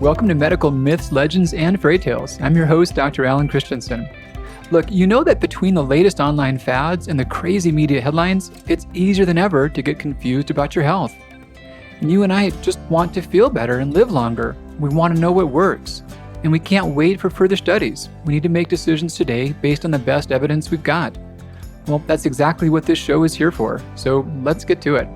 Welcome to Medical Myths, Legends, and Fairy Tales. I'm your host, Dr. Alan Christensen. Look, you know that between the latest online fads and the crazy media headlines, it's easier than ever to get confused about your health. And you and I just want to feel better and live longer. We want to know what works. And we can't wait for further studies. We need to make decisions today based on the best evidence we've got. Well, that's exactly what this show is here for. So let's get to it.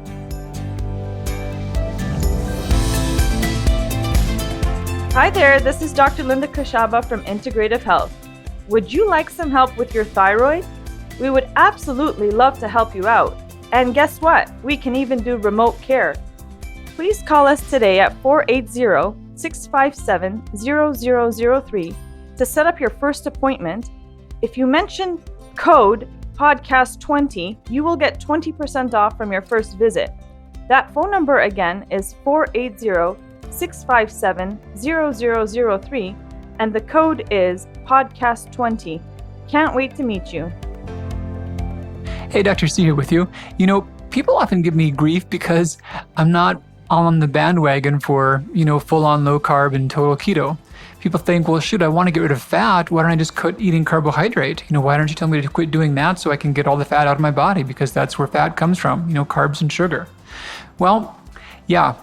Hi there, this is Dr. Linda Kashaba from Integrative Health. Would you like some help with your thyroid? We would absolutely love to help you out. And guess what? We can even do remote care. Please call us today at 480-657-0003 to set up your first appointment. If you mention code podcast20, you will get 20% off from your first visit. That phone number again is 480-657-0003, and the code is podcast20. Can't wait to meet you. Hey, Dr. C here with you. You know, people often give me grief because I'm not on the bandwagon for, full-on low carb and total keto. People think, well, shoot, I want to get rid of fat. Why don't I just quit eating carbohydrate? Why don't you tell me to quit doing that so I can get all the fat out of my body? Because that's where fat comes from, carbs and sugar. Well, yeah,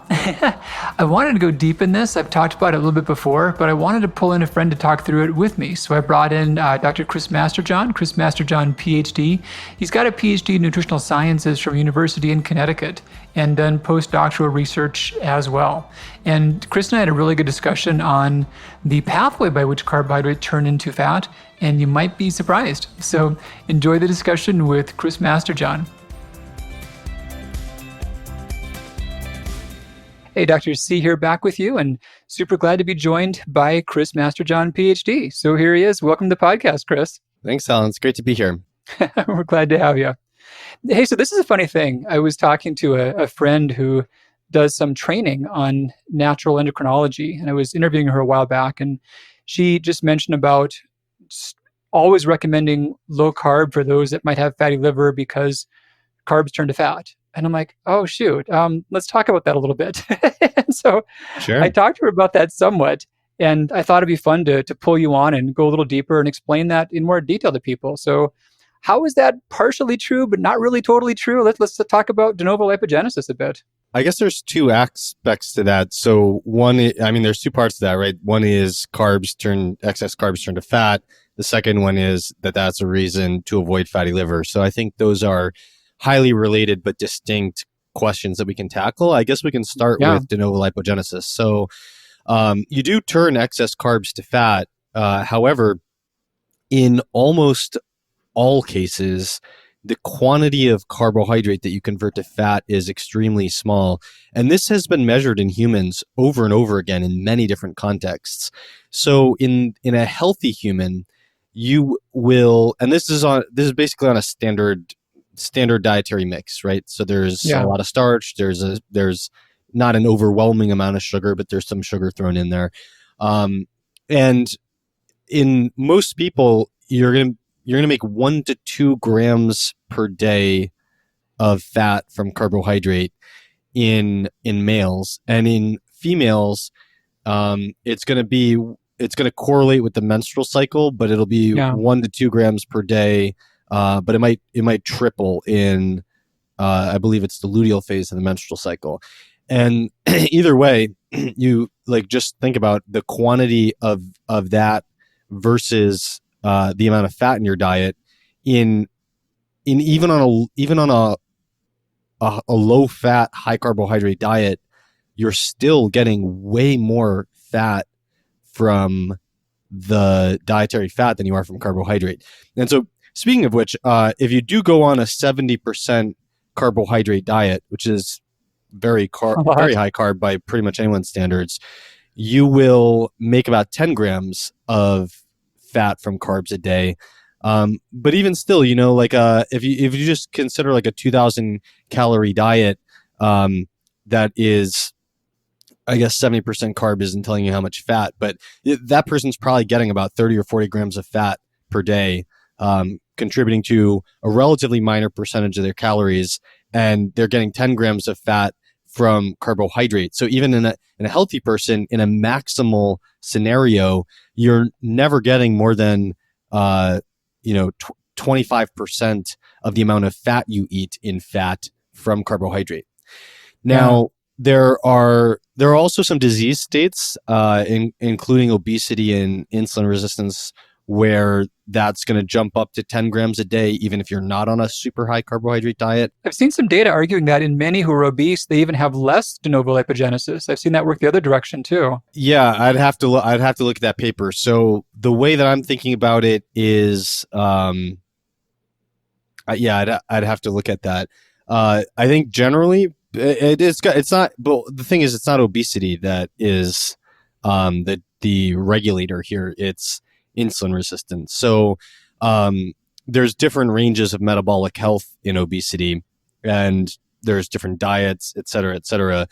I wanted to go deep in this. I've talked about it a little bit before, but I wanted to pull in a friend to talk through it with me. So I brought in Dr. Chris Masterjohn, PhD. He's got a PhD in nutritional sciences from University in Connecticut and done postdoctoral research as well. And Chris and I had a really good discussion on the pathway by which carbohydrates turn into fat, and you might be surprised. So enjoy the discussion with Chris Masterjohn. Hey, Dr. C here back with you, and super glad to be joined by Chris Masterjohn, PhD. So here he is. Welcome to the podcast, Chris. Thanks, Alan. It's great to be here. We're glad to have you. Hey, so this is a funny thing. I was talking to a friend who does some training on natural endocrinology, and I was interviewing her a while back, and she just mentioned about always recommending low carb for those that might have fatty liver because carbs turn to fat. And I'm like, oh, shoot, let's talk about that a little bit. And so Sure. I talked to her about that somewhat, and I thought it'd be fun to pull you on and go a little deeper and explain that in more detail to people. So how is that partially true, but not really totally true? Let's talk about de novo lipogenesis a bit. I guess there's two aspects to that. So there's two parts to that, right? One is excess carbs turn to fat. The second one is that's a reason to avoid fatty liver. So I think those are highly related but distinct questions that we can tackle. I guess we can start with de novo lipogenesis. So you do turn excess carbs to fat. However, in almost all cases, the quantity of carbohydrate that you convert to fat is extremely small. And this has been measured in humans over and over again in many different contexts. So in a healthy human, you will, and this is basically on a standard dietary mix, right? So there's a lot of starch. There's not an overwhelming amount of sugar, but there's some sugar thrown in there. And in most people, you're gonna make 1 to 2 grams per day of fat from carbohydrate in males, and in females, it's gonna correlate with the menstrual cycle, but it'll be 1 to 2 grams per day. But it might triple in, I believe it's the luteal phase of the menstrual cycle. And either way, you just think about the quantity of that versus the amount of fat in your diet. In even on a low fat, high carbohydrate diet, you're still getting way more fat from the dietary fat than you are from carbohydrate. And so, speaking of which, if you do go on a 70% carbohydrate diet, which is very high carb by pretty much anyone's standards, you will make about 10 grams of fat from carbs a day. But even still, if you just consider a 2,000 calorie diet, that is, I guess 70% carb isn't telling you how much fat, but that person's probably getting about 30 or 40 grams of fat per day, contributing to a relatively minor percentage of their calories, and they're getting 10 grams of fat from carbohydrate. So even in a healthy person, in a maximal scenario, you're never getting more than 25% of the amount of fat you eat in fat from carbohydrate. Now, there are also some disease states, including obesity and insulin resistance, where that's going to jump up to 10 grams a day, even if you're not on a super high carbohydrate diet. I've seen some data arguing that in many who are obese, they even have less de novo lipogenesis. I've seen that work the other direction ther Yeah, I'd have to look at that paper. So the way that I'm thinking about it is, I'd have to look at that. I think generally it's not. But the thing is, it's not obesity that is the regulator here. It's insulin resistance. So there's different ranges of metabolic health in obesity, and there's different diets, et cetera, et cetera.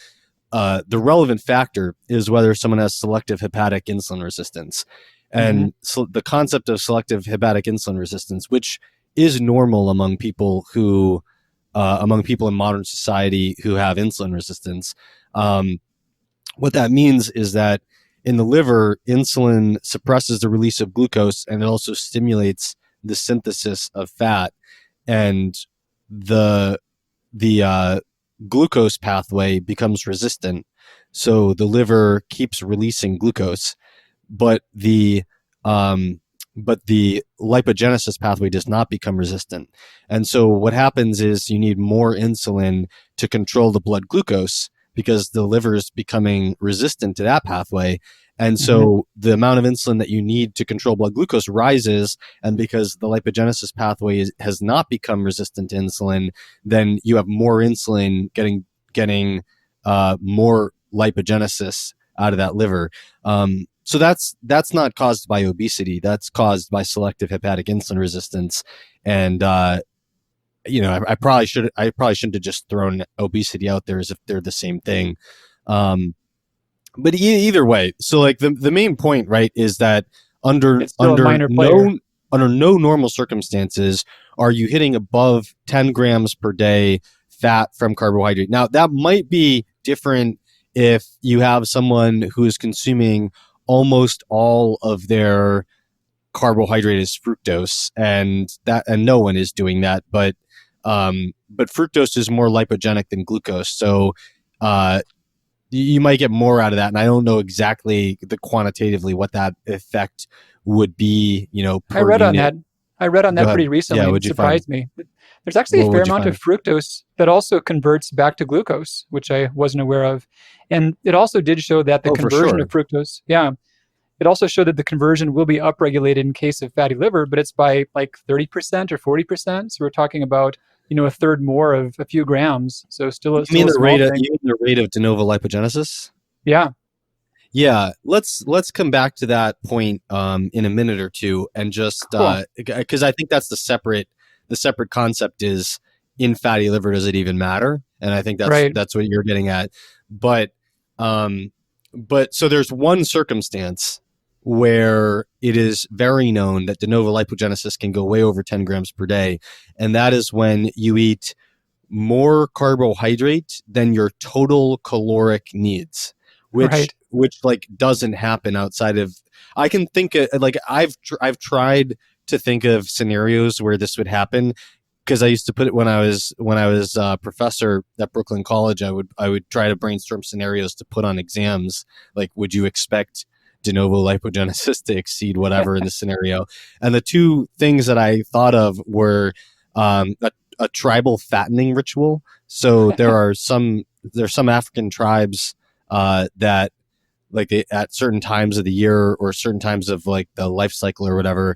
The relevant factor is whether someone has selective hepatic insulin resistance. And so the concept of selective hepatic insulin resistance, which is normal among people in modern society who have insulin resistance. What that means is that in the liver, insulin suppresses the release of glucose, and it also stimulates the synthesis of fat. And the glucose pathway becomes resistant. So the liver keeps releasing glucose, but the lipogenesis pathway does not become resistant. And so what happens is you need more insulin to control the blood glucose because the liver is becoming resistant to that pathway. And so the amount of insulin that you need to control blood glucose rises. And because the lipogenesis pathway has not become resistant to insulin, then you have more insulin getting more lipogenesis out of that liver. So that's not caused by obesity. That's caused by selective hepatic insulin resistance. And I probably shouldn't have just thrown obesity out there as if they're the same thing. But either way, so like the main point, right, is that under no normal circumstances are you hitting above 10 grams per day fat from carbohydrate. Now that might be different if you have someone who is consuming almost all of their carbohydrate is fructose, and no one is doing that, but fructose is more lipogenic than glucose, so you might get more out of that. And I don't know exactly quantitatively what that effect would be, per I read unit. on that. I read on that pretty recently. It surprised me. There's actually a fair amount of fructose that also converts back to glucose, which I wasn't aware of. And it also did show that the conversion of fructose, it also showed that the conversion will be upregulated in case of fatty liver, but it's by like 30% or 40%. So we're talking about, a third more of a few grams. So still a the rate of de novo lipogenesis? Yeah. Yeah, let's come back to that point in a minute or two, and just because I think that's the separate concept is, in fatty liver, does it even matter? And I think that's what you're getting at. But so there's one circumstance where it is very known that de novo lipogenesis can go way over 10 grams per day, and that is when you eat more carbohydrate than your total caloric needs, which like doesn't happen outside of. I can think of, like I've tried to think of scenarios where this would happen, because I used to put it when I was a professor at Brooklyn College. I would try to brainstorm scenarios to put on exams, like would you expect de novo lipogenesis to exceed whatever in the scenario? And the two things that I thought of were a tribal fattening ritual. So there's some African tribes that, like, at certain times of the year or certain times of like the life cycle or whatever,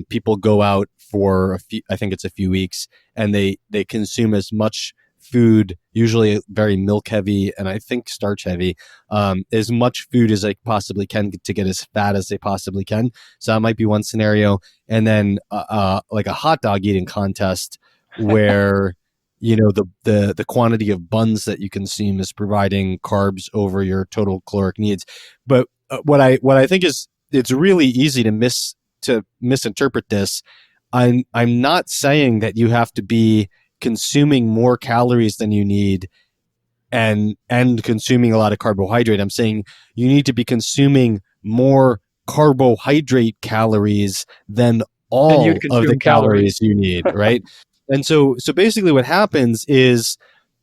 people go out for I think it's a few weeks, and they consume as much food, usually very milk heavy and I think starch heavy, as much food as they possibly can to get as fat as they possibly can. So that might be one scenario. And then like a hot dog eating contest where the quantity of buns that you consume is providing carbs over your total caloric needs. But what I think is, it's really easy to misinterpret this. I'm not saying that you have to be consuming more calories than you need and consuming a lot of carbohydrate. I'm saying you need to be consuming more carbohydrate calories than Then you'd all of the consume calories. calories you need, right? And so basically what happens is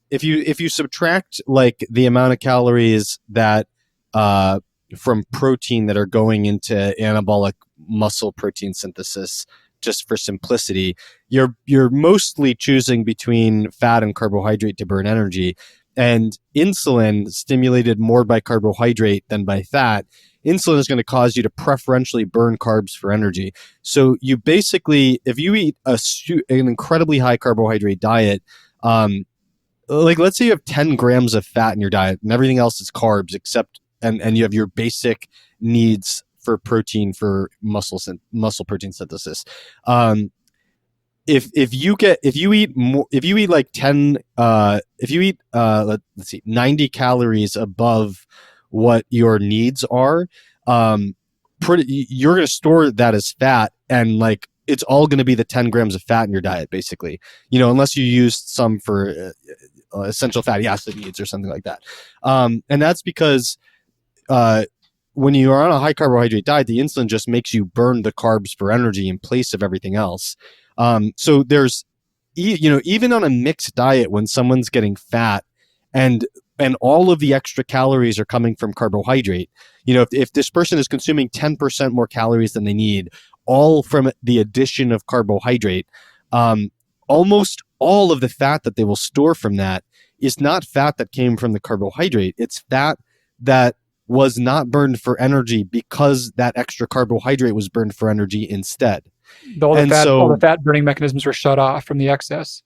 if you subtract like the amount of calories that from protein that are going into anabolic muscle protein synthesis, just for simplicity, you're mostly choosing between fat and carbohydrate to burn energy. And insulin, stimulated more by carbohydrate than by fat, insulin is going to cause you to preferentially burn carbs for energy. So you basically, if you eat an incredibly high carbohydrate diet, like let's say you have 10 grams of fat in your diet and everything else is carbs except and you have your basic needs for protein for muscle protein synthesis. If you eat more, if you eat like 10 if you eat let's see 90 calories above what your needs are, you're going to store that as fat, and like it's all going to be the 10 grams of fat in your diet basically, unless you used some for essential fatty acid needs or something like that. And that's because when you are on a high carbohydrate diet, the insulin just makes you burn the carbs for energy in place of everything else. So there's, even on a mixed diet, when someone's getting fat and all of the extra calories are coming from carbohydrate, if this person is consuming 10% more calories than they need, all from the addition of carbohydrate, almost all of the fat that they will store from that is not fat that came from the carbohydrate. It's fat that was not burned for energy because that extra carbohydrate was burned for energy instead. All the fat burning mechanisms were shut off from the excess.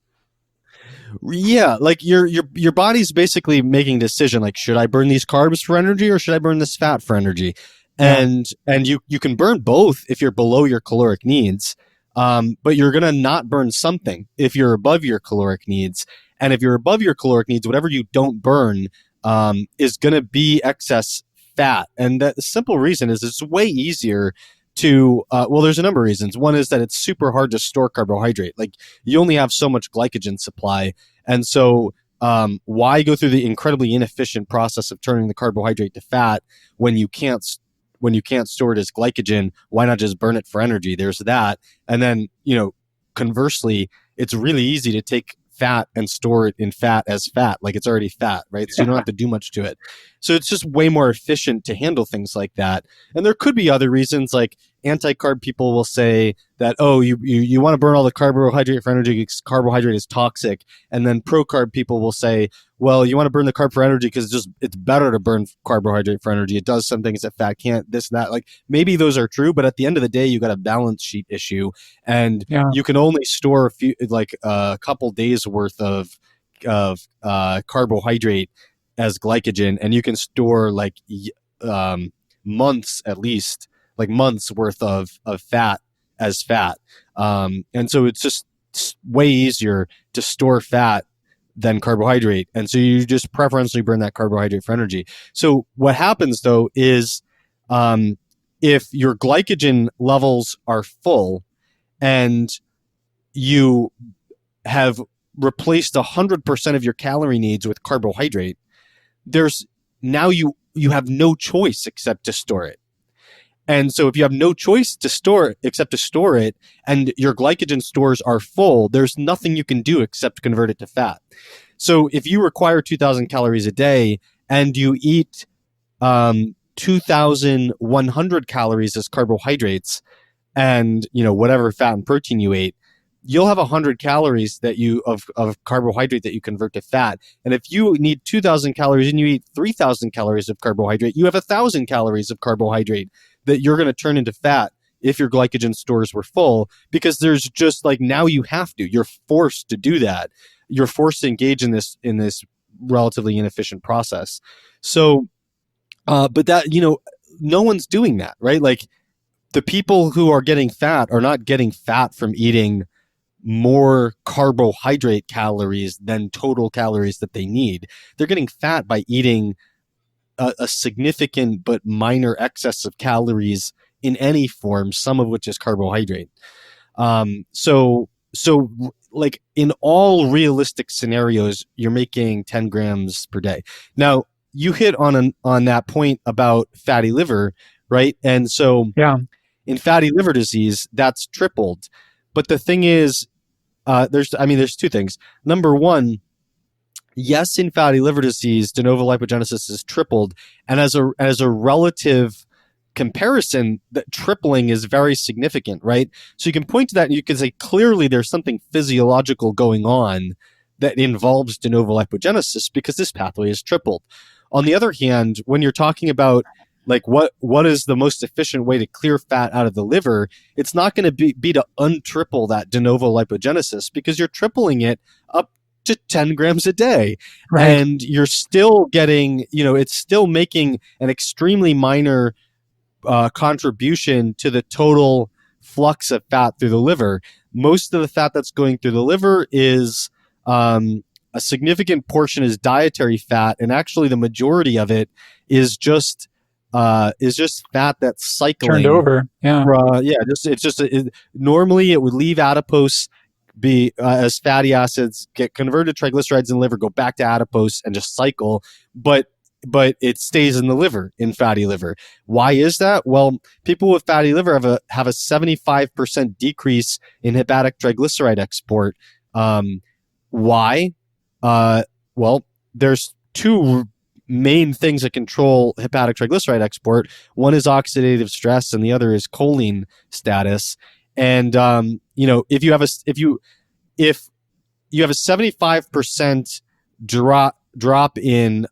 Yeah, like your body's basically making a decision, like, should I burn these carbs for energy or should I burn this fat for energy? Yeah. And you can burn both if you're below your caloric needs, but you're gonna not burn something if you're above your caloric needs. And if you're above your caloric needs, whatever you don't burn is gonna be excess fat. And the simple reason is it's way easier to there's a number of reasons. One is that it's super hard to store carbohydrate. Like, you only have so much glycogen supply, and so why go through the incredibly inefficient process of turning the carbohydrate to fat when you can't store it as glycogen? Why not just burn it for energy? There's that. And then, conversely, it's really easy to take fat and store it in fat as fat, like it's already fat, right? So you don't have to do much to it. So it's just way more efficient to handle things like that. And there could be other reasons, like anti-carb people will say that, oh, you want to burn all the carbohydrate for energy because carbohydrate is toxic. And then pro-carb people will say, well, you want to burn the carb for energy because it's better to burn carbohydrate for energy. It does some things that fat can't, this and that. Like, maybe those are true, but at the end of the day, you got a balance sheet issue, and you can only store a couple days worth of carbohydrate as glycogen, and you can store months, at least like months worth of fat as fat. And so it's just way easier to store fat than carbohydrate. And so you just preferentially burn that carbohydrate for energy. So what happens though is if your glycogen levels are full and you have replaced 100% of your calorie needs with carbohydrate, now you have no choice except to store it. And so if you have no choice to store it except to store it, and your glycogen stores are full, there's nothing you can do except convert it to fat. So if you require 2,000 calories a day and you eat 2,100 calories as carbohydrates, and whatever fat and protein you ate, you'll have 100 calories of carbohydrate that you convert to fat. And if you need 2,000 calories and you eat 3,000 calories of carbohydrate, you have 1,000 calories of carbohydrate that you're going to turn into fat if your glycogen stores were full, because there's just now you're forced to do that. You're forced to engage in this relatively inefficient process. So, but that, no one's doing that, right? Like, the people who are getting fat are not getting fat from eating more carbohydrate calories than total calories that they need. They're getting fat by eating a significant but minor excess of calories in any form, some of which is carbohydrate. So so like in all realistic scenarios, you're making 10 grams per day. Now you hit on that point about fatty liver, right? And so Yeah. in fatty liver disease, that's tripled. But the thing is, there's two things. Number one, yes, in fatty liver disease, de novo lipogenesis is tripled, and as a relative comparison, that tripling is very significant, right? So you can point to that and you can say clearly there's something physiological going on that involves de novo lipogenesis because this pathway is tripled. On the other hand, when you're talking about like what is the most efficient way to clear fat out of the liver, it's not going to be to untriple that de novo lipogenesis because you're tripling it up to 10 grams a day. Right. And you're still getting, it's still making an extremely minor contribution to the total flux of fat through the liver. Most of the fat that's going through the liver is a significant portion is dietary fat, and actually the majority of it is just fat that's cycling Turned over. Yeah. Normally it would leave adipose be as fatty acids, get converted to triglycerides in the liver, go back to adipose and just cycle, but it stays in the liver, in fatty liver. Why is that? Well, people with fatty liver have a 75% decrease in hepatic triglyceride export. Why? Well, there's two main things that control hepatic triglyceride export. One is oxidative stress, and the other is choline status. And if you have a 75% drop in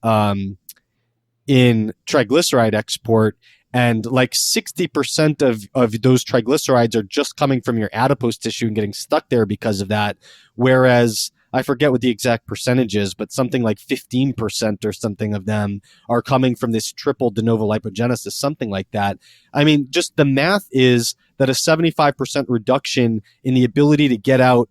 triglyceride export, and like 60% of those triglycerides are just coming from your adipose tissue and getting stuck there because of that. Whereas I forget what the exact percentage is, but something like 15% or something of them are coming from this triple de novo lipogenesis, something like that. I mean, just the math is that a 75% reduction in the ability to get out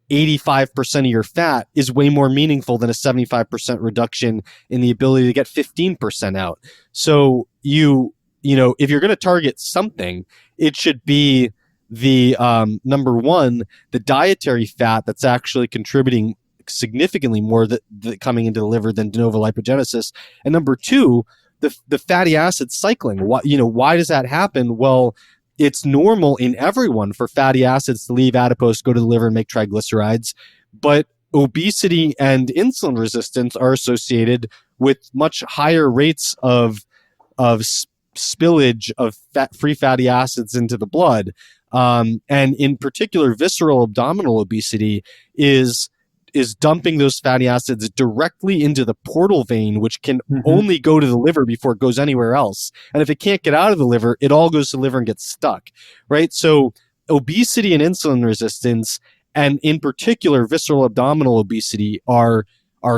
85% of your fat is way more meaningful than a 75% reduction in the ability to get 15% out. So if you're going to target something, it should be the number one, the dietary fat that's actually contributing significantly more that coming into the liver than de novo lipogenesis, and number two, the fatty acid cycling. Why does that happen? Well, it's normal in everyone for fatty acids to leave adipose, go to the liver, and make triglycerides, but obesity and insulin resistance are associated with much higher rates of spillage of free fatty acids into the blood. And in particular, visceral abdominal obesity is dumping those fatty acids directly into the portal vein, which can only go to the liver before it goes anywhere else. And if it can't get out of the liver, it all goes to the liver and gets stuck, right? So obesity and insulin resistance, and in particular, visceral abdominal obesity are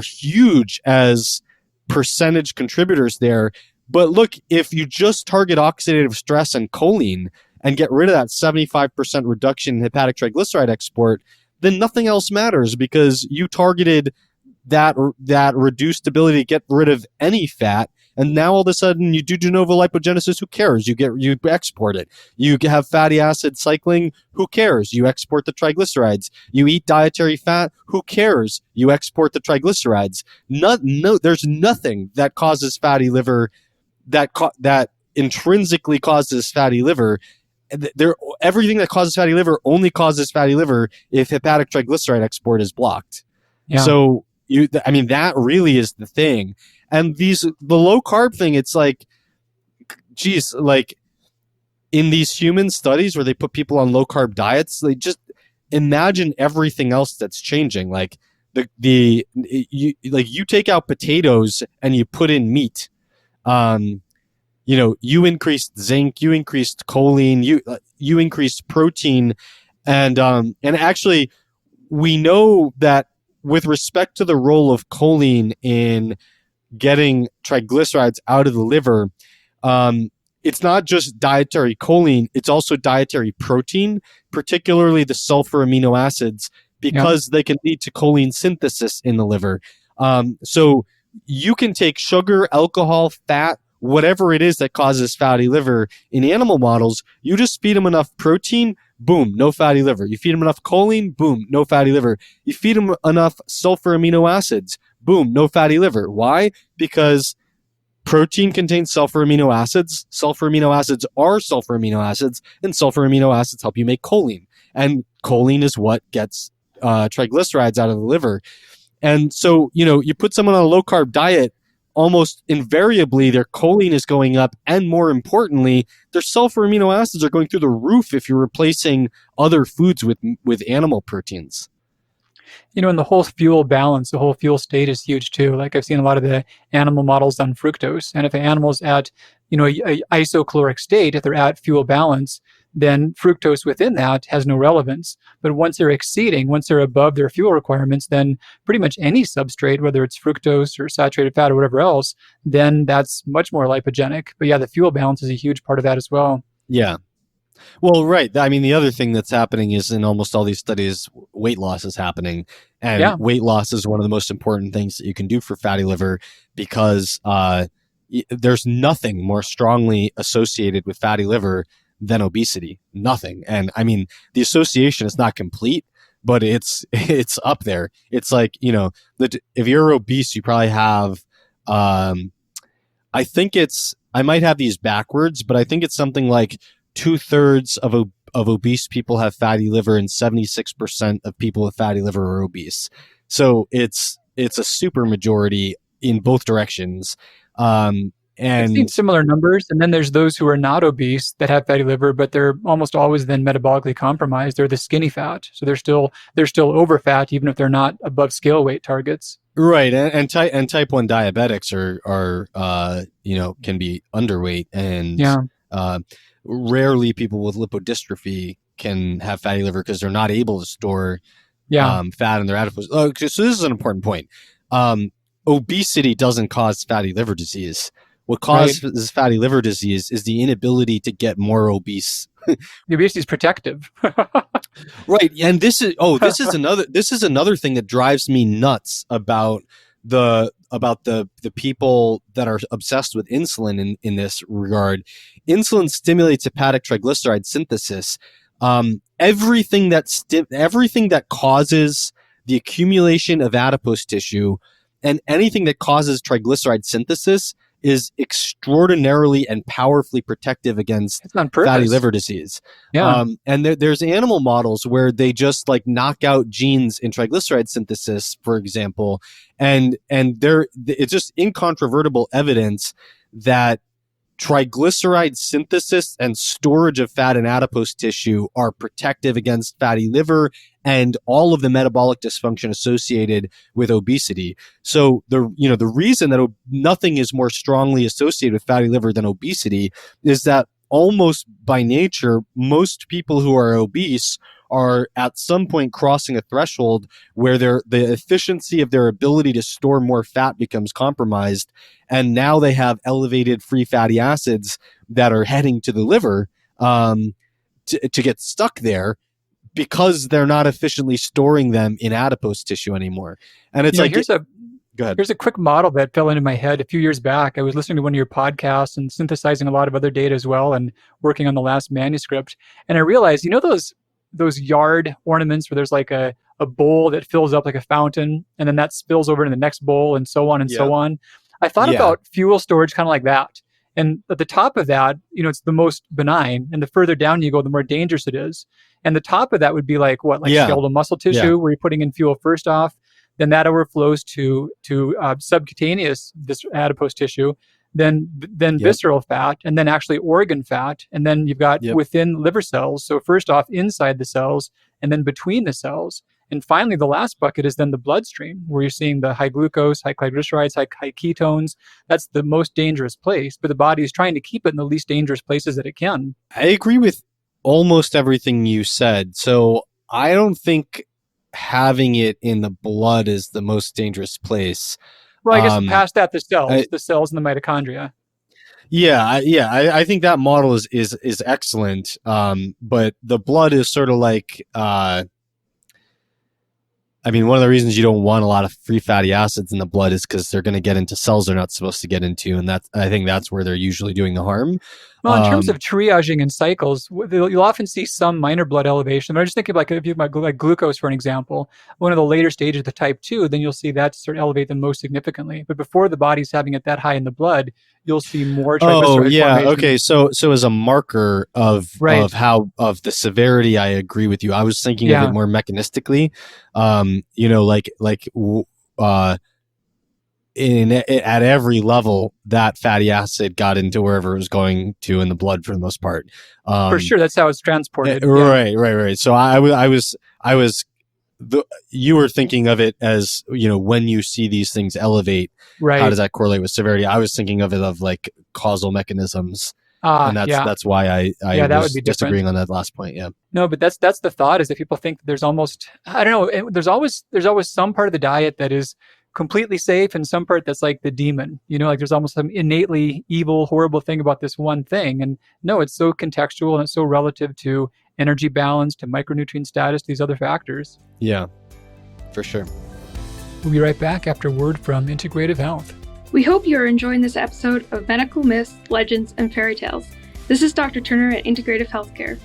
huge as percentage contributors there. But look, if you just target oxidative stress and choline and get rid of that 75% reduction in hepatic triglyceride export, then nothing else matters because you targeted that reduced ability to get rid of any fat. And now all of a sudden you do de novo lipogenesis. Who cares? You export it. You have fatty acid cycling. Who cares? You export the triglycerides. You eat dietary fat. Who cares? You export the triglycerides. There's nothing that causes fatty liver that intrinsically causes fatty liver. Everything that causes fatty liver only causes fatty liver if hepatic triglyceride export is blocked. Yeah. So that really is the thing. And the low carb thing, it's like, geez, like in these human studies where they put people on low carb diets, they just imagine everything else that's changing. Like you take out potatoes and you put in meat. You increased zinc, you increased choline, you increased protein, and actually, we know that with respect to the role of choline in getting triglycerides out of the liver, it's not just dietary choline; it's also dietary protein, particularly the sulfur amino acids, because they can lead to choline synthesis in the liver. So you can take sugar, alcohol, fat, whatever it is that causes fatty liver in animal models, you just feed them enough protein, boom, no fatty liver. You feed them enough choline, boom, no fatty liver. You feed them enough sulfur amino acids, boom, no fatty liver. Why? Because protein contains sulfur amino acids. Sulfur amino acids are sulfur amino acids, and sulfur amino acids help you make choline. And choline is what gets triglycerides out of the liver. And so, you put someone on a low carb diet, almost invariably their choline is going up, and more importantly, their sulfur amino acids are going through the roof if you're replacing other foods with animal proteins. And the whole fuel balance, the whole fuel state is huge too. Like I've seen a lot of the animal models on fructose. And if an animal's at, a isocaloric state, if they're at fuel balance, then fructose within that has no relevance. But once they're above their fuel requirements, then pretty much any substrate, whether it's fructose or saturated fat or whatever else, then that's much more lipogenic. But yeah, the fuel balance is a huge part of that as well. Yeah. Well, right. I mean, the other thing that's happening is in almost all these studies, weight loss is happening. And weight loss is one of the most important things that you can do for fatty liver because there's nothing more strongly associated with fatty liver than obesity. Nothing. And I mean, the association is not complete, but it's up there. It's like, if you're obese, you probably have, I might have these backwards, but I think it's something like 2/3 of obese people have fatty liver and 76% of people with fatty liver are obese. So it's a super majority in both directions. I've seen similar numbers, and then there's those who are not obese that have fatty liver, but they're almost always then metabolically compromised. They're the skinny fat, so they're still over fat even if they're not above scale weight targets. Right, and type 1 diabetics are can be underweight, and rarely people with lipodystrophy can have fatty liver because they're not able to store fat in their adipose. So this is an important point. Obesity doesn't cause fatty liver disease. What causes fatty liver disease is the inability to get more obese. The obesity is protective. Right. And this is another thing that drives me nuts about the people that are obsessed with insulin in this regard. Insulin stimulates hepatic triglyceride synthesis. Everything that causes the accumulation of adipose tissue and anything that causes triglyceride synthesis is extraordinarily and powerfully protective against fatty liver disease. Yeah. And there's animal models where they just like knock out genes in triglyceride synthesis, for example, and it's just incontrovertible evidence that triglyceride synthesis and storage of fat in adipose tissue are protective against fatty liver and all of the metabolic dysfunction associated with obesity. So the reason that nothing is more strongly associated with fatty liver than obesity is that almost by nature, most people who are obese are at some point crossing a threshold where the efficiency of their ability to store more fat becomes compromised. And now they have elevated free fatty acids that are heading to the liver to get stuck there because they're not efficiently storing them in adipose tissue anymore. And it's go ahead. Here's a quick model that fell into my head a few years back. I was listening to one of your podcasts and synthesizing a lot of other data as well and working on the last manuscript. And I realized, those yard ornaments where there's like a bowl that fills up like a fountain and then that spills over into the next bowl and so on and so on. I thought about fuel storage kind of like that. And at the top of that, it's the most benign. And the further down you go, the more dangerous it is. And the top of that would be like skeletal muscle tissue where you're putting in fuel first off. Then that overflows to subcutaneous adipose tissue, then visceral fat, and then actually organ fat. And then you've got within liver cells. So first off, inside the cells, and then between the cells. And finally, the last bucket is then the bloodstream, where you're seeing the high glucose, high triglycerides, high ketones. That's the most dangerous place, but the body is trying to keep it in the least dangerous places that it can. I agree with almost everything you said. So I don't think having it in the blood is the most dangerous place. Well, I guess past that, the cells and the mitochondria. I think that model is excellent. But the blood is sort of like I mean, one of the reasons you don't want a lot of free fatty acids in the blood is because they're going to get into cells they're not supposed to get into, and I think that's where they're usually doing the harm. Well, in terms of triaging and cycles, you'll often see some minor blood elevation. But I'm just thinking, like, if you have like glucose, for an example, one of the later stages of the type 2, then you'll see that sort of elevate them most significantly. But before the body's having it that high in the blood, you'll see more triglyceride formation. Okay. So as a marker of the severity, I agree with you. I was thinking of it more mechanistically. At every level, that fatty acid got into wherever it was going to in the blood for the most part. For sure, that's how it's transported. Right. So you were thinking of it as, when you see these things elevate, how does that correlate with severity? I was thinking of it of like causal mechanisms. And that's why I was disagreeing on that last point. Yeah. No, but that's the thought, is that people think there's almost, I don't know, there's always some part of the diet that is completely safe and some part that's like the demon, like there's almost some innately evil, horrible thing about this one thing. And no, it's so contextual and it's so relative to energy balance, to micronutrient status, these other factors. Yeah, for sure. We'll be right back after word from Integrative Health. We hope you are enjoying this episode of Medical Myths, Legends, and Fairy Tales. This is Dr. Turner at Integrative Healthcare.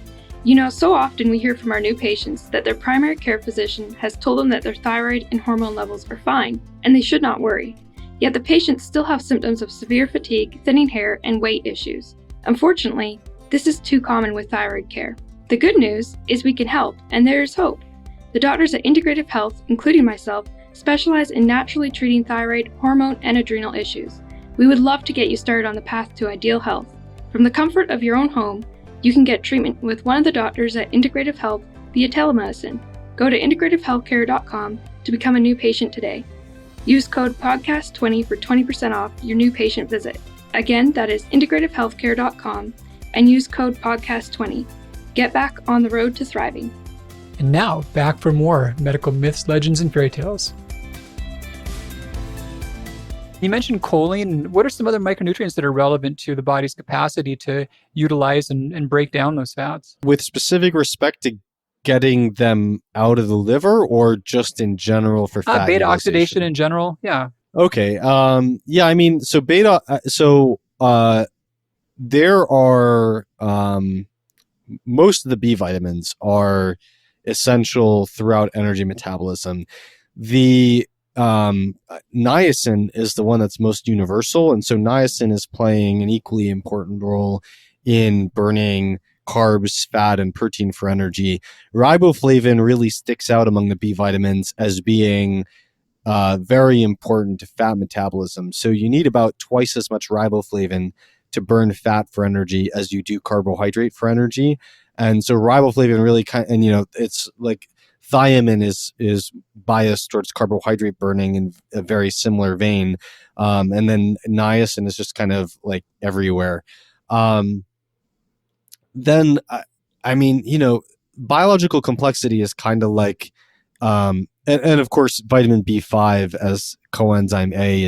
So often we hear from our new patients that their primary care physician has told them that their thyroid and hormone levels are fine, and they should not worry. Yet the patients still have symptoms of severe fatigue, thinning hair, and weight issues. Unfortunately, this is too common with thyroid care. The good news is we can help, and there is hope. The doctors at Integrative Health, including myself, specialize in naturally treating thyroid, hormone, and adrenal issues. We would love to get you started on the path to ideal health. From the comfort of your own home, you can get treatment with one of the doctors at Integrative Health via Telemedicine. Go to integrativehealthcare.com to become a new patient today. Use code PODCAST20 for 20% off your new patient visit. Again, that is integrativehealthcare.com, and use code PODCAST20. Get back on the road to thriving. And now, back for more medical myths, legends, and fairy tales. You mentioned choline. What are some other micronutrients that are relevant to the body's capacity to utilize and break down those fats? With specific respect to getting them out of the liver, or just in general for fat beta oxidation in general? Yeah. Okay. I mean, so beta. There are most of the B vitamins are essential throughout energy metabolism. The niacin is the one that's most universal, and so niacin is playing an equally important role in burning carbs, fat, and protein for energy. Riboflavin really sticks out among the B vitamins as being very important to fat metabolism. So you need about twice as much riboflavin to burn fat for energy as you do carbohydrate for energy. And so riboflavin really it's like thiamine is biased towards carbohydrate burning in a very similar vein. And then niacin is just kind of like everywhere. Then, biological complexity is kind of like, and of course, vitamin B5 as coenzyme A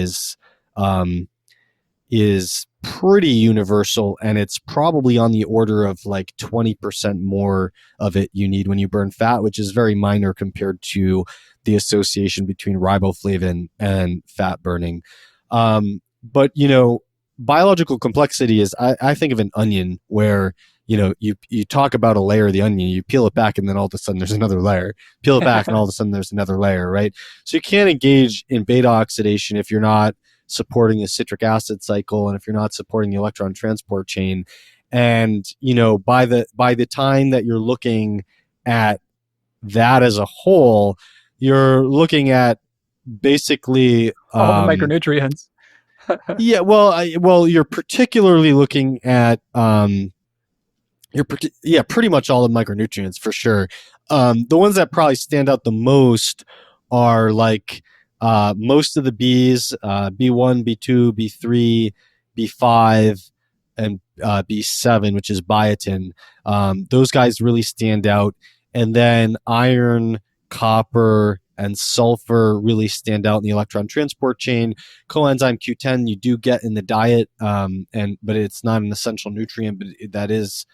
is pretty universal, and it's probably on the order of like 20% more of it you need when you burn fat, which is very minor compared to the association between riboflavin and fat burning. But biological complexity is, I think of an onion where, you talk about a layer of the onion, you peel it back, and then all of a sudden there's another layer. Peel it back, and all of a sudden there's another layer, right? So you can't engage in beta oxidation if you're not supporting the citric acid cycle, and if you're not supporting the electron transport chain. And by the time that you're looking at that as a whole, you're looking at basically all the micronutrients. You're particularly looking at pretty much all the micronutrients for sure. The ones that probably stand out the most are like most of the Bs, B1, B2, B3, B5, and B7, which is biotin. Those guys really stand out. And then iron, copper, and sulfur really stand out in the electron transport chain. Coenzyme Q10 you do get in the diet, but it's not an essential nutrient, but that is,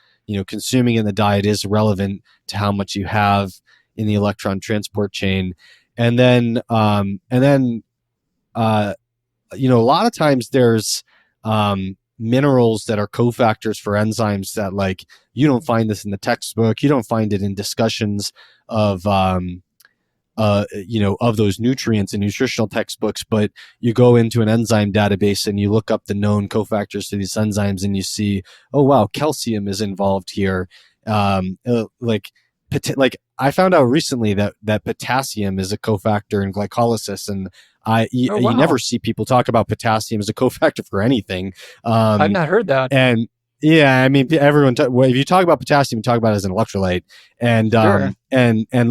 consuming in the diet is relevant to how much you have in the electron transport chain. And then a lot of times there's minerals that are cofactors for enzymes that, like, you don't find this in the textbook. You don't find it in discussions of of those nutrients in nutritional textbooks, but you go into an enzyme database and you look up the known cofactors to these enzymes and you see, oh wow, calcium is involved here. Like I found out recently that potassium is a cofactor in glycolysis, and Oh, you wow. never see people talk about potassium as a cofactor for anything. I've not heard that. And yeah, I mean, if you talk about potassium, you talk about it as an electrolyte, and Sure.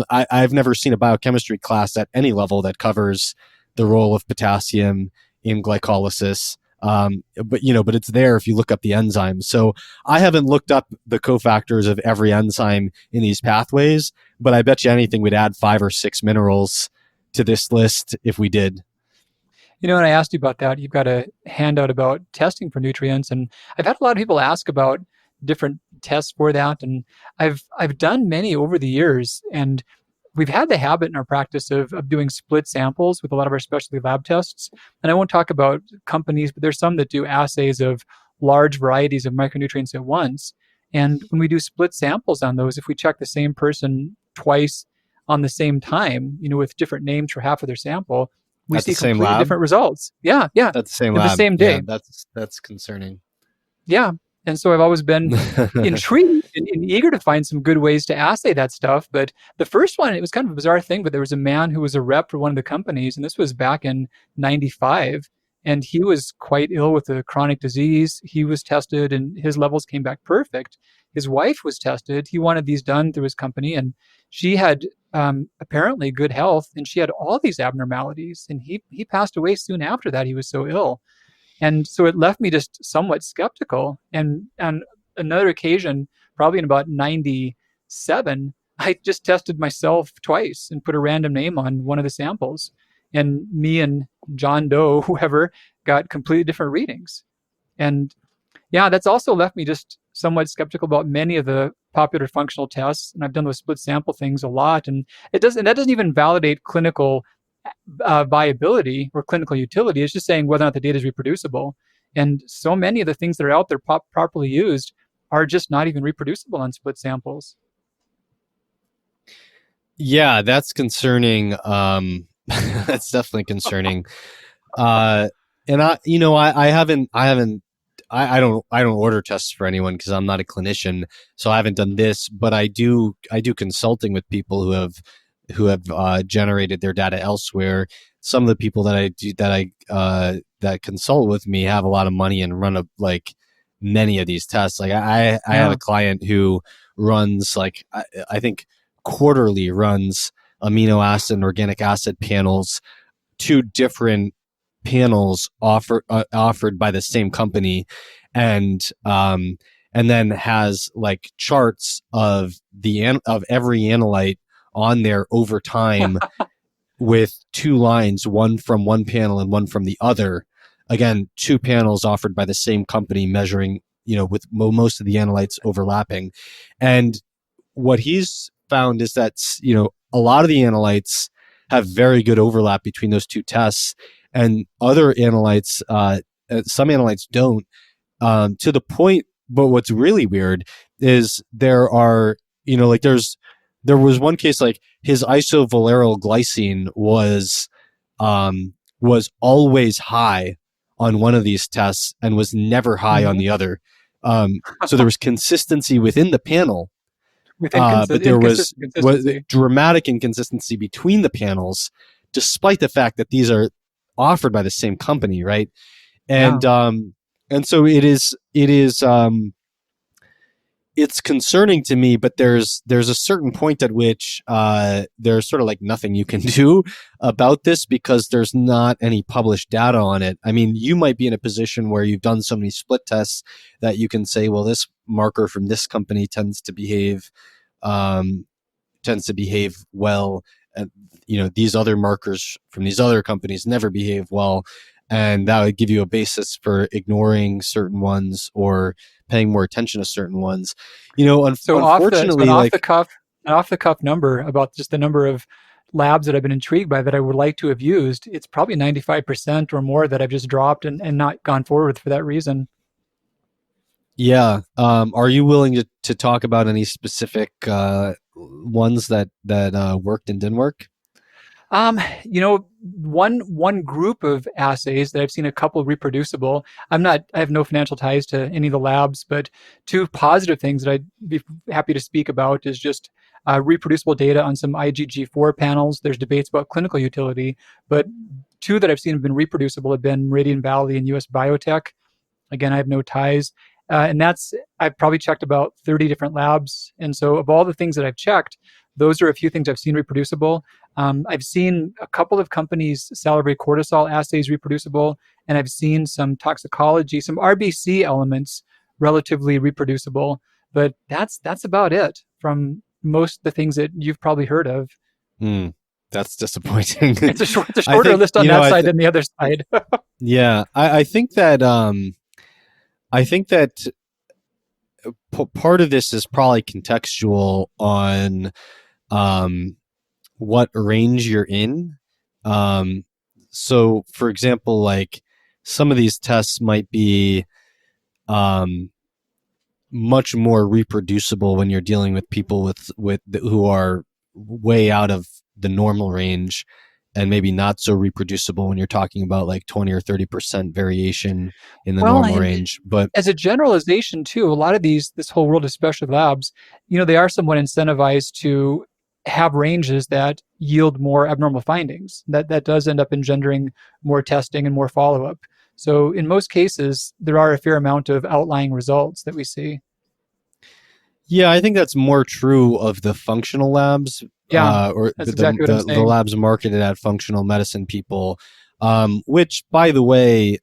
I've never seen a biochemistry class at any level that covers the role of potassium in glycolysis. But it's there if you look up the enzymes. So I haven't looked up the cofactors of every enzyme in these pathways, but I bet you anything we'd add 5 or 6 minerals to this list if we did. When I asked you about that, you've got a handout about testing for nutrients, and I've had a lot of people ask about different tests for that, and I've done many over the years, and we've had the habit in our practice of doing split samples with a lot of our specialty lab tests. And I won't talk about companies, but there's some that do assays of large varieties of micronutrients at once. And when we do split samples on those, if we check the same person twice on the same time, with different names for half of their sample, we At the see same completely lab? different results. Yeah, yeah, That's the same at the lab. same Yeah, day. that's concerning. Yeah. And so I've always been intrigued and eager to find some good ways to assay that stuff. But the first one, it was kind of a bizarre thing, but there was a man who was a rep for one of the companies, and this was back in 95. And he was quite ill with a chronic disease. He was tested and his levels came back perfect. His wife was tested. He wanted these done through his company, and she had apparently good health, and she had all these abnormalities. And he passed away soon after that. He was so ill. And so it left me just somewhat skeptical. And on another occasion, probably in about 97, I just tested myself twice and put a random name on one of the samples. And me and John Doe, whoever, got completely different readings. And yeah, that's also left me just somewhat skeptical about many of the popular functional tests. And I've done those split sample things a lot. And that doesn't even validate clinical viability or clinical utility. It's just saying whether or not the data is reproducible. And so many of the things that are out there properly used are just not even reproducible on split samples. Yeah, that's concerning. That's definitely concerning. And I don't order tests for anyone because I'm not a clinician, so I haven't done this, but I do consulting with people who have generated their data elsewhere. Some of the people that consult with me have a lot of money and run many of these tests. Like I have a client who runs I think quarterly runs amino acid and organic acid panels, 2 different panels offered by the same company, and then has like charts of every analyte on there over time with 2 lines, one from one panel and one from the other. Again, 2 panels offered by the same company measuring, with most of the analytes overlapping. And what he's found is that, a lot of the analytes have very good overlap between those 2 tests, and other analytes, some analytes don't, to the point. But what's really weird is there was one case, like his isovalerial glycine was always high on one of these tests and was never high on the other. So there was consistency within the panel, but there was dramatic inconsistency between the panels, despite the fact that these are offered by the same company, right? And so it's concerning to me, but there's a certain point at which there's sort of like nothing you can do about this because there's not any published data on it. I mean, you might be in a position where you've done so many split tests that you can say, well, this marker from this company tends to behave well, and these other markers from these other companies never behave well. And that would give you a basis for ignoring certain ones or paying more attention to certain ones. Unfortunately, off the cuff number about just the number of labs that I've been intrigued by that I would like to have used, it's probably 95% or more that I've just dropped and not gone forward with for that reason. Yeah. Are you willing to talk about any specific ones that worked and didn't work? One group of assays that I've seen a couple reproducible. I have no financial ties to any of the labs, but two positive things that I'd be happy to speak about is just reproducible data on some IgG4 panels. There's debates about clinical utility, but two that I've seen have been reproducible have been Meridian Valley and US Biotech. Again, I have no ties. I've probably checked about 30 different labs. And so of all the things that I've checked, those are a few things I've seen reproducible. I've seen a couple of companies' salivary cortisol assays reproducible, and I've seen some toxicology, some RBC elements relatively reproducible. But that's about it from most of the things that you've probably heard of. That's disappointing. It's a shorter list on that side than the other side. Yeah, I think that part of this is probably contextual on what range you're in. So, for example, like some of these tests might be much more reproducible when you're dealing with people who are way out of the normal range, and maybe not so reproducible when you're talking about like 20 or 30% variation in the normal range. But as a generalization too, a lot of this whole world of specialty labs, they are somewhat incentivized to have ranges that yield more abnormal findings. That does end up engendering more testing and more follow-up. So in most cases, there are a fair amount of outlying results that we see. Yeah, I think that's more true of the functional labs. Yeah, or that's exactly what I'm the saying. labs marketed at functional medicine people, which, by the way,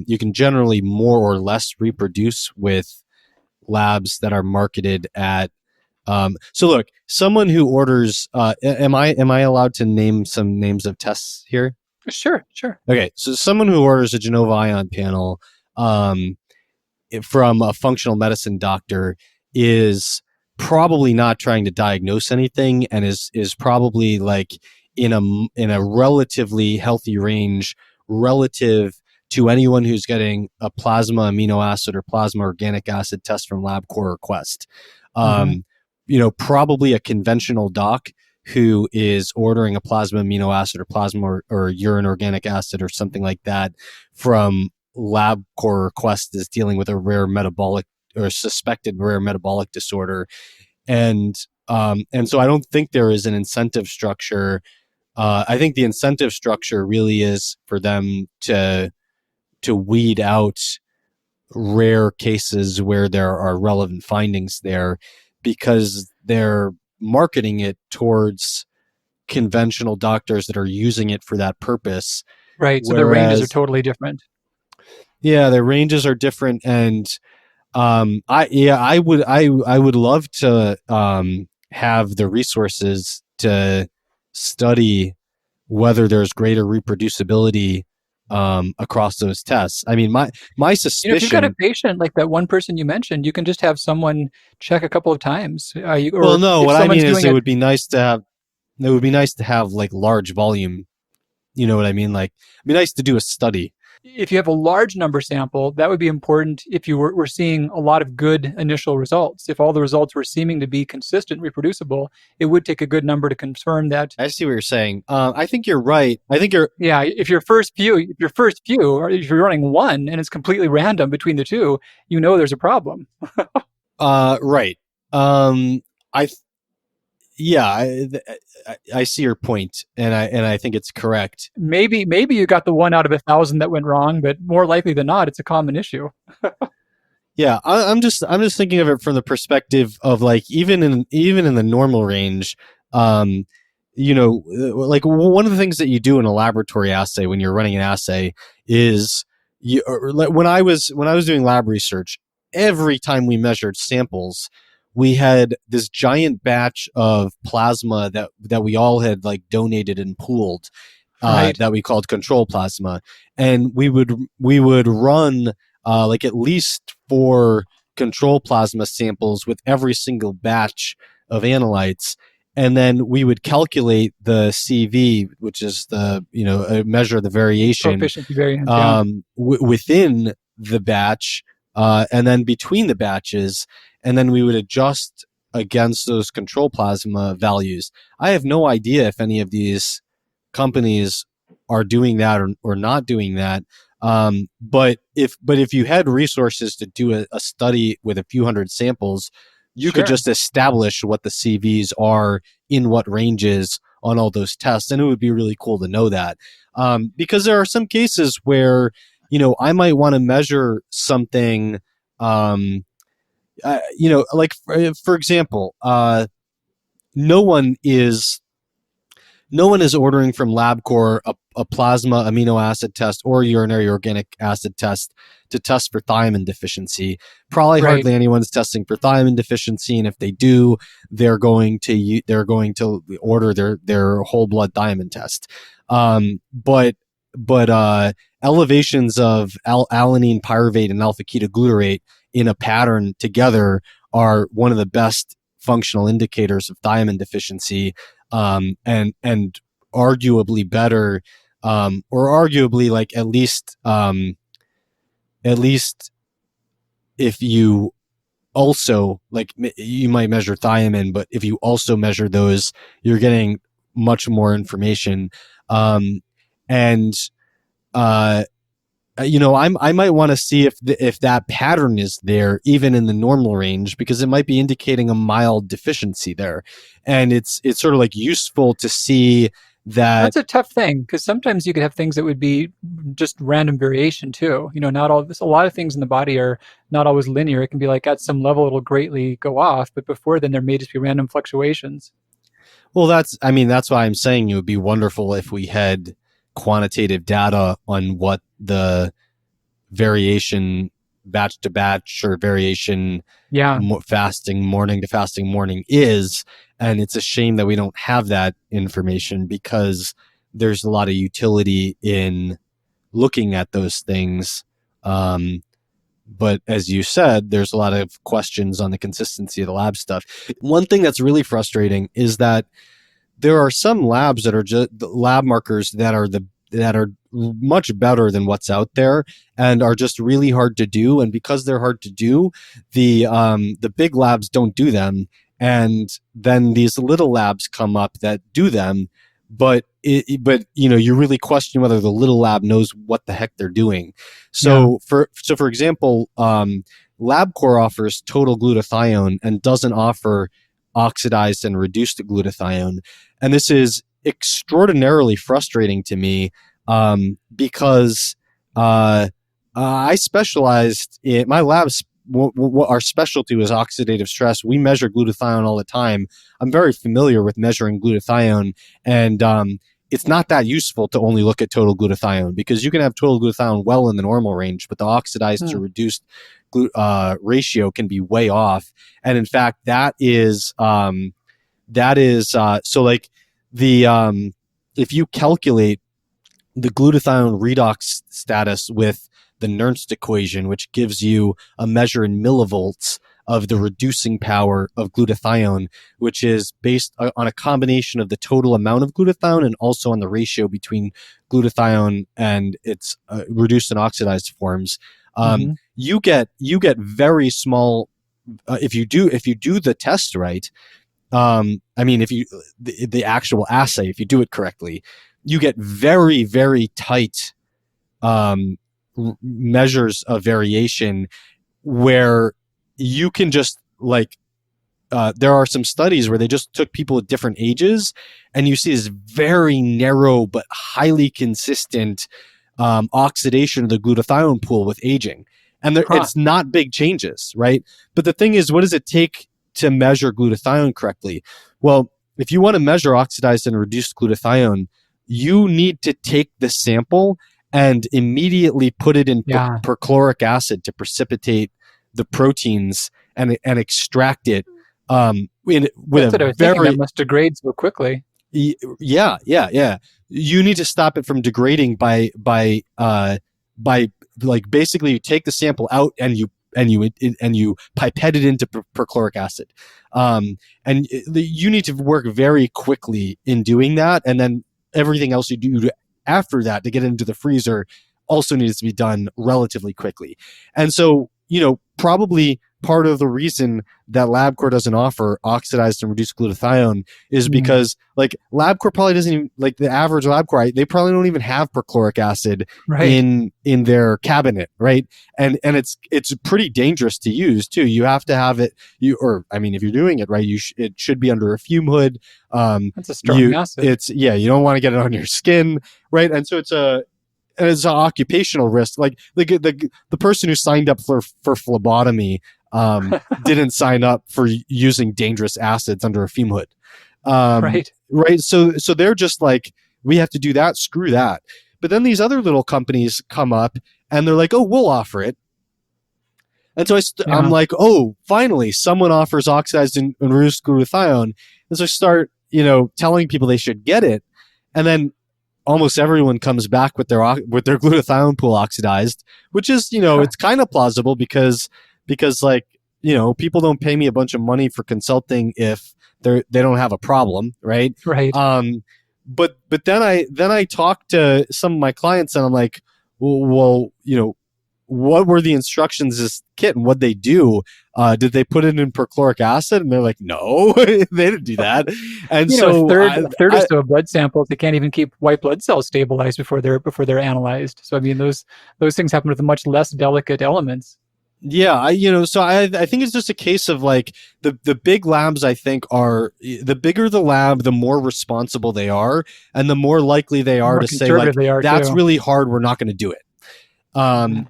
you can generally more or less reproduce with labs that are marketed at. So look, someone who orders, am I allowed to name some names of tests here? Sure. Okay, so someone who orders a Denovo ion panel from a functional medicine doctor is probably not trying to diagnose anything, and is probably like in a relatively healthy range relative to anyone who's getting a plasma amino acid or plasma organic acid test from LabCorp or Quest. Probably a conventional doc who is ordering a plasma amino acid or plasma or urine organic acid or something like that from LabCorp or Quest is dealing with a rare metabolic or suspected rare metabolic disorder. And so I don't think there is an incentive structure. I think the incentive structure really is for them to weed out rare cases where there are relevant findings there, because they're marketing it towards conventional doctors that are using it for that purpose. Right. So the ranges are totally different. Yeah, their ranges are different, and I would love to have the resources to study whether there's greater reproducibility across those tests. I mean, my suspicion. If you've got a patient like that one person you mentioned, you can just have someone check a couple of times. What I mean is it would be nice to have. It would be nice to have like large volume. You know what I mean? Like, it'd be nice to do a study. If you have a large number sample, that would be important if you were seeing a lot of good initial results. If all the results were seeming to be consistent, reproducible, it would take a good number to confirm that. I see what you're saying. I think you're right. Yeah, if your first few, or if you're running one and it's completely random between the two, there's a problem. Right. I see your point, and I think it's correct. Maybe you got the 1 out of 1,000 that went wrong, but more likely than not, it's a common issue. Yeah, I'm just thinking of it from the perspective of like even in the normal range, like one of the things that you do in a laboratory assay when you're running an assay is when I was doing lab research, every time we measured samples, we had this giant batch of plasma that we all had like donated and pooled, Right. that we called control plasma, and we would run like at least 4 control plasma samples with every single batch of analytes, and then we would calculate the CV, which is the, a measure of the variation Coefficient of variance, yeah. within the batch, and then between the batches, and then we would adjust against those control plasma values. I have no idea if any of these companies are doing that or not doing that. But if you had resources to do a study with a few hundred samples, you could just establish what the CVs are in what ranges on all those tests. And it would be really cool to know that. Because there are some cases where, I might want to measure something, like for example, no one is ordering from LabCorp a plasma amino acid test or urinary organic acid test to test for thiamine deficiency. Probably hardly anyone's testing for thiamine deficiency, and if they do, they're going to order their whole blood thiamine test. But elevations of alanine pyruvate and alpha ketoglutarate in a pattern together are one of the best functional indicators of thiamine deficiency. And arguably better, or arguably like at least if you also, like, you might measure thiamine, but if you also measure those, you're getting much more information. I might want to see if that pattern is there even in the normal range, because it might be indicating a mild deficiency there. And it's sort of like useful to see that. That's a tough thing, because sometimes you could have things that would be just random variation too. Not all this. A lot of things in the body are not always linear. It can be like at some level it'll greatly go off, but before then there may just be random fluctuations. Well, that's why I'm saying it would be wonderful if we had quantitative data on what the variation batch to batch or variation fasting morning to fasting morning is. And it's a shame that we don't have that information, because there's a lot of utility in looking at those things. But as you said, there's a lot of questions on the consistency of the lab stuff. One thing that's really frustrating is that there are some labs that are just lab markers that are much better than what's out there and are just really hard to do. And because they're hard to do, the big labs don't do them. And then these little labs come up that do them, but you really question whether the little lab knows what the heck they're doing. So for example, LabCorp offers total glutathione and doesn't offer oxidized and reduced glutathione. And this is extraordinarily frustrating to me, because I specialized in my labs. Our specialty was oxidative stress. We measure glutathione all the time. I'm very familiar with measuring glutathione, and it's not that useful to only look at total glutathione, because you can have total glutathione well in the normal range, but the oxidized to reduced ratio can be way off. And in fact, that is so like if you calculate the glutathione redox status with the Nernst equation, which gives you a measure in millivolts of the reducing power of glutathione, which is based on a combination of the total amount of glutathione and also on the ratio between glutathione and its reduced and oxidized forms. You get very small if you do the test right. If you the actual assay, if you do it correctly, you get very, very tight measures of variation where you can just there are some studies where they just took people at different ages, and you see this very narrow but highly consistent oxidation of the glutathione pool with aging. And it's not big changes, right? But the thing is, what does it take to measure glutathione correctly? Well, if you want to measure oxidized and reduced glutathione, you need to take the sample and immediately put it in perchloric acid to precipitate the proteins and extract it with that must degrade so quickly. Yeah. You need to stop it from degrading by basically you take the sample out and pipette it into perchloric acid. You need to work very quickly in doing that, and then everything else you do after that to get into the freezer also needs to be done relatively quickly. And so, probably part of the reason that LabCorp doesn't offer oxidized and reduced glutathione is because like LabCorp probably doesn't even, like the average LabCorp, they probably don't even have perchloric acid in their cabinet, right? And it's pretty dangerous to use too. You have to have it, if you're doing it right, it should be under a fume hood. That's a strong acid. You don't want to get it on your skin, right? And so it's an occupational risk. Like the person who signed up for phlebotomy didn't sign up for using dangerous acids under a fume hood. Right. So they're just like, we have to do that, screw that. But then these other little companies come up and they're like, oh, we'll offer it. And so I'm like, oh, finally someone offers oxidized and reduced glutathione. And so I start, telling people they should get it. And then almost everyone comes back with their glutathione pool oxidized, which is, it's kind of plausible because like, people don't pay me a bunch of money for consulting if they don't have a problem. Right. Right. But then I talk to some of my clients and I'm like, well, what were the instructions this kit and what'd they do? Did they put it in perchloric acid? And they're like, no, they didn't do that. And so a third or so of blood samples, they can't even keep white blood cells stabilized before they're analyzed. So, those things happen with much less delicate elements. Yeah, so I think it's just a case of like the big labs, I think, are the bigger the lab, the more responsible they are, and the more likely they are to say like, that's really hard, we're not going to do it.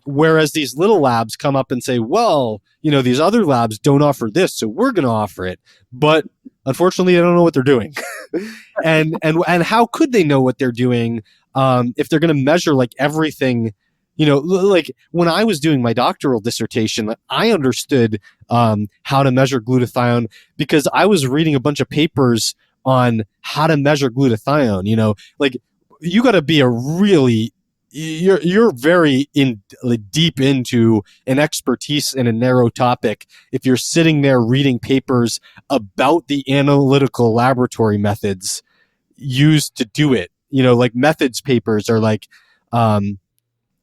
Whereas these little labs come up and say, well, these other labs don't offer this, so we're going to offer it. But unfortunately, they don't know what they're doing. and how could they know what they're doing if they're going to measure like everything? Like when I was doing my doctoral dissertation, I understood how to measure glutathione because I was reading a bunch of papers on how to measure glutathione. Like you got to be you're very deep into an expertise in a narrow topic if you're sitting there reading papers about the analytical laboratory methods used to do it. Like methods papers are like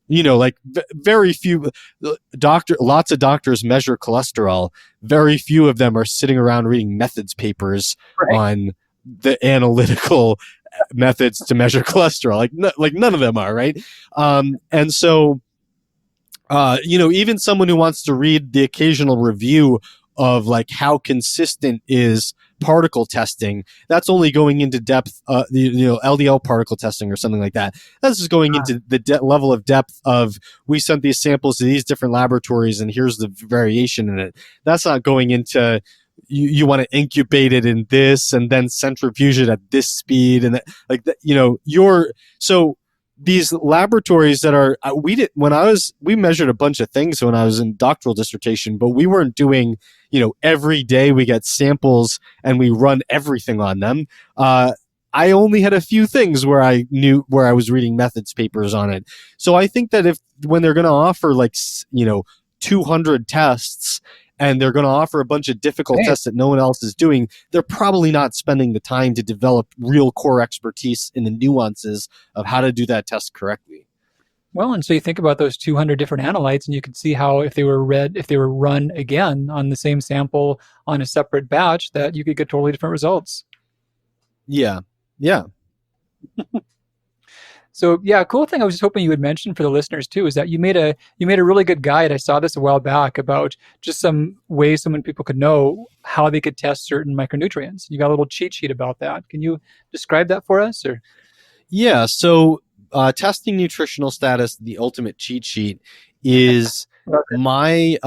very few lots of doctors measure cholesterol. Very few of them are sitting around reading methods papers on the analytical methods to measure cholesterol. Like none of them are, right? And so, even someone who wants to read the occasional review of like how consistent is particle testing, that's only going into depth, LDL particle testing or something like that. That's just going into the level of depth of, we sent these samples to these different laboratories and here's the variation in it. That's not going into, you want to incubate it in this and then centrifuge it at this speed. And so these laboratories that are, we measured a bunch of things when I was in doctoral dissertation, but we weren't doing, every day we get samples and we run everything on them. I only had a few things where I was reading methods papers on it. So I think that when they're going to offer 200 tests and they're going to offer a bunch of difficult tests that no one else is doing, they're probably not spending the time to develop real core expertise in the nuances of how to do that test correctly. Well, and so you think about those 200 different analytes, and you can see how if they were run again on the same sample on a separate batch, that you could get totally different results. Yeah. So yeah, a cool thing I was just hoping you would mention for the listeners too is that you made a really good guide. I saw this a while back about just some ways some people could know how they could test certain micronutrients. You got a little cheat sheet about that. Can you describe that for us? Or yeah, so testing nutritional status, the ultimate cheat sheet, is my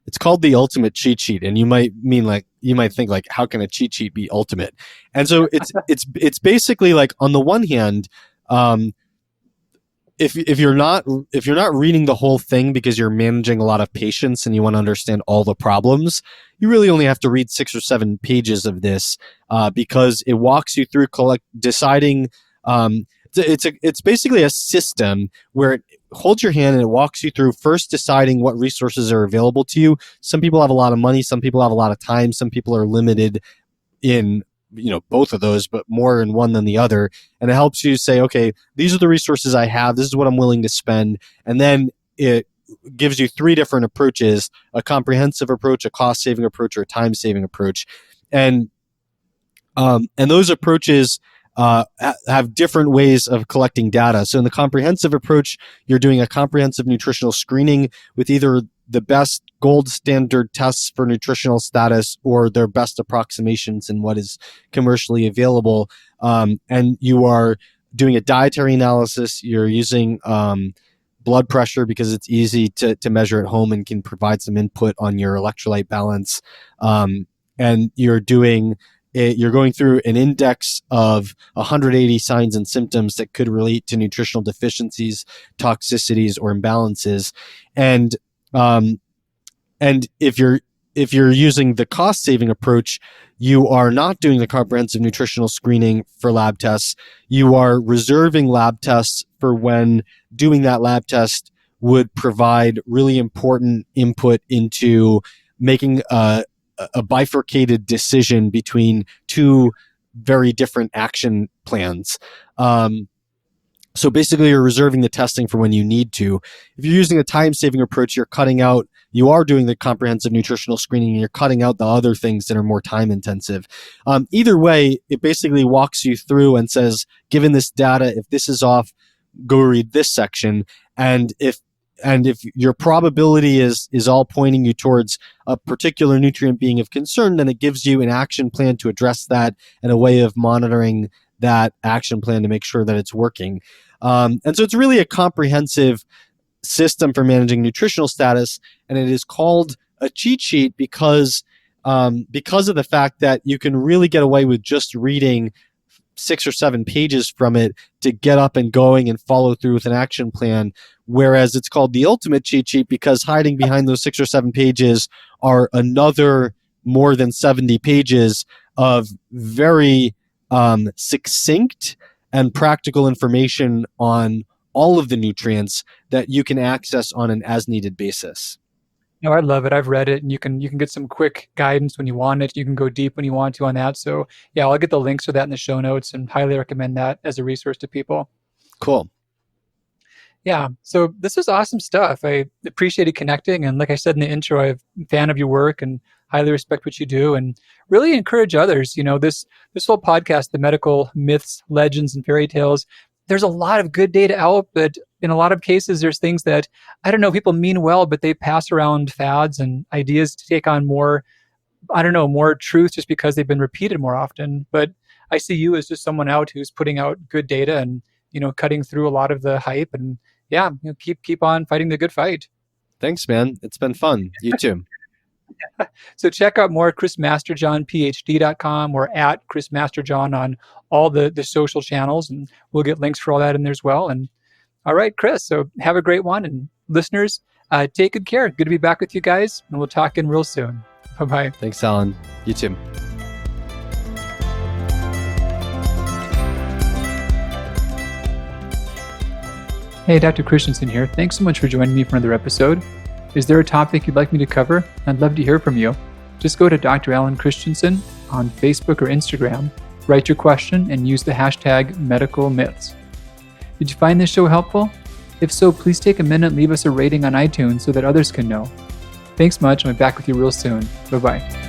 it's called the ultimate cheat sheet, and you might think like, how can a cheat sheet be ultimate? And so it's basically like, on the one hand, if you're not reading the whole thing because you're managing a lot of patients and you want to understand all the problems, you really only have to read 6 or 7 pages of this because it walks you through deciding it's basically a system where it holds your hand and it walks you through first deciding what resources are available to you. Some people have a lot of money, some people have a lot of time, some people are limited in both of those, but more in one than the other. And it helps you say, okay, these are the resources I have, this is what I'm willing to spend. And then it gives you 3 different approaches: a comprehensive approach, a cost-saving approach, or a time-saving approach. And those approaches have different ways of collecting data. So in the comprehensive approach, you're doing a comprehensive nutritional screening with either the best gold standard tests for nutritional status or their best approximations in what is commercially available. And you are doing a dietary analysis. You're using blood pressure because it's easy to measure at home and can provide some input on your electrolyte balance. And you're going through an index of 180 signs and symptoms that could relate to nutritional deficiencies, toxicities, or imbalances. And if you're using the cost-saving approach, you are not doing the comprehensive nutritional screening for lab tests. You are reserving lab tests for when doing that lab test would provide really important input into making a bifurcated decision between 2 very different action plans. So basically, you're reserving the testing for when you need to. If you're using a time-saving approach, you are doing the comprehensive nutritional screening and you're cutting out the other things that are more time-intensive. Either way, it basically walks you through and says, given this data, if this is off, go read this section. And if your probability is all pointing you towards a particular nutrient being of concern, then it gives you an action plan to address that and a way of monitoring that action plan to make sure that it's working. And so it's really a comprehensive system for managing nutritional status, and it is called a cheat sheet because of the fact that you can really get away with just reading 6 or 7 pages from it to get up and going and follow through with an action plan. Whereas it's called the ultimate cheat sheet because hiding behind those 6 or 7 pages are another more than 70 pages of very succinct and practical information on all of the nutrients that you can access on an as-needed basis. No, I love it. I've read it, and you can get some quick guidance when you want it. You can go deep when you want to on that. So yeah, I'll get the links for that in the show notes and highly recommend that as a resource to people. Cool. Yeah, so this is awesome stuff. I appreciated connecting, and like I said in the intro, I'm a fan of your work and highly respect what you do, and really encourage others. This whole podcast, the medical myths, legends, and fairy tales, there's a lot of good data out, but in a lot of cases, there's things that, I don't know, people mean well, but they pass around fads and ideas to take on more truth just because they've been repeated more often. But I see you as just someone out who's putting out good data and, cutting through a lot of the hype, and yeah, keep on fighting the good fight. Thanks, man. It's been fun. You too. So check out more Chris Masterjohn, PhD.com, or at Chris Masterjohn on all the social channels, and we'll get links for all that in there as well. And all right, Chris, so have a great one. And listeners, take good care. Good to be back with you guys, and we'll talk in real soon. Bye-bye. Thanks, Alan. You too. Hey, Dr. Christensen here. Thanks so much for joining me for another episode. Is there a topic you'd like me to cover? I'd love to hear from you. Just go to Dr. Alan Christensen on Facebook or Instagram, write your question, and use the hashtag #MedicalMyths. Did you find this show helpful? If so, please take a minute and leave us a rating on iTunes so that others can know. Thanks much, and I'll be back with you real soon. Bye-bye.